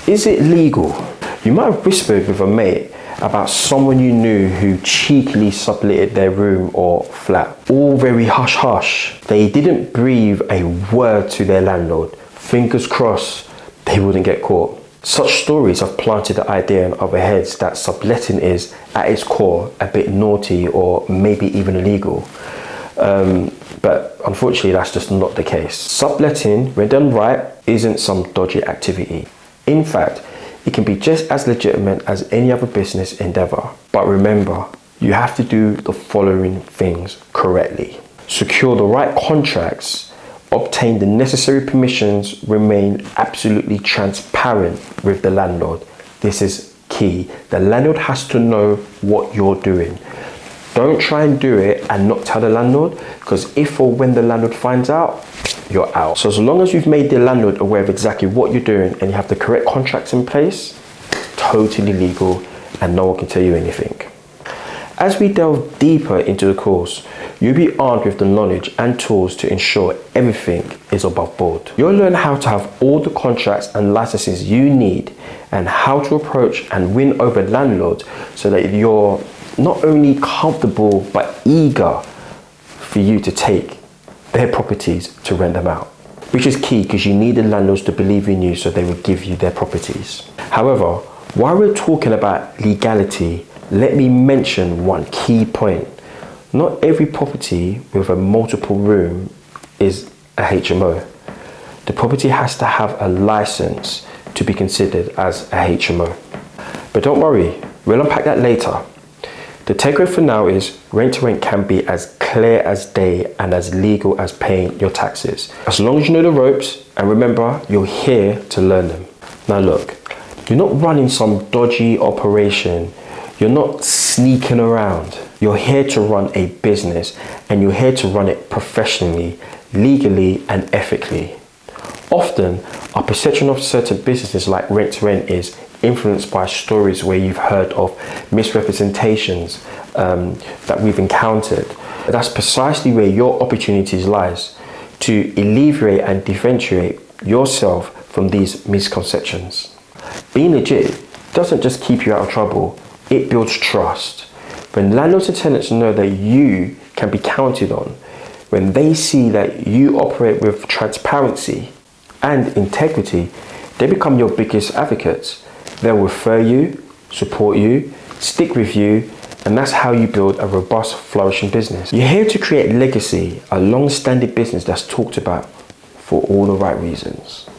Is it legal? You might have whispered with a mate about someone you knew who cheekily subletted their room or flat. All very hush hush. They didn't breathe a word to their landlord. Fingers crossed they wouldn't get caught. Such stories have planted the idea in other heads that subletting is, at its core, a bit naughty or maybe even illegal. But unfortunately, that's just not the case. Subletting, when done right, isn't some dodgy activity. In fact, it can be just as legitimate as any other business endeavor. But remember, you have to do the following things correctly. Secure the right contracts, obtain the necessary permissions, remain absolutely transparent with the landlord. This is key. The landlord has to know what you're doing. Don't try and do it and not tell the landlord, because if or when the landlord finds out, you're out. So as long as you've made the landlord aware of exactly what you're doing and you have the correct contracts in place, totally legal and no one can tell you anything. As we delve deeper into the course, you'll be armed with the knowledge and tools to ensure everything is above board. You'll learn how to have all the contracts and licenses you need and how to approach and win over landlords so that you're not only comfortable but eager for you to take their properties to rent them out, which is key because you need the landlords to believe in you so they will give you their properties. However, while we're talking about legality, let me mention one key point. Not every property with a multiple room is a HMO. The property has to have a license to be considered as a HMO. But don't worry, we'll unpack that later. The takeaway for now is rent-to-rent can be as clear as day and as legal as paying your taxes. As long as you know the ropes, and remember, you're here to learn them. Now look, you're not running some dodgy operation. You're not sneaking around. You're here to run a business and you're here to run it professionally, legally and ethically. Often, our perception of certain businesses like rent-to-rent is influenced by stories where you've heard of misrepresentations that we've encountered. But that's precisely where your opportunities lies, to alleviate and differentiate yourself from these misconceptions. Being legit doesn't just keep you out of trouble, it builds trust. When landlords and tenants know that you can be counted on, when they see that you operate with transparency and integrity, they become your biggest advocates. They'll refer you, support you, stick with you, and that's how you build a robust, flourishing business. You're here to create legacy, a long-standing business that's talked about for all the right reasons.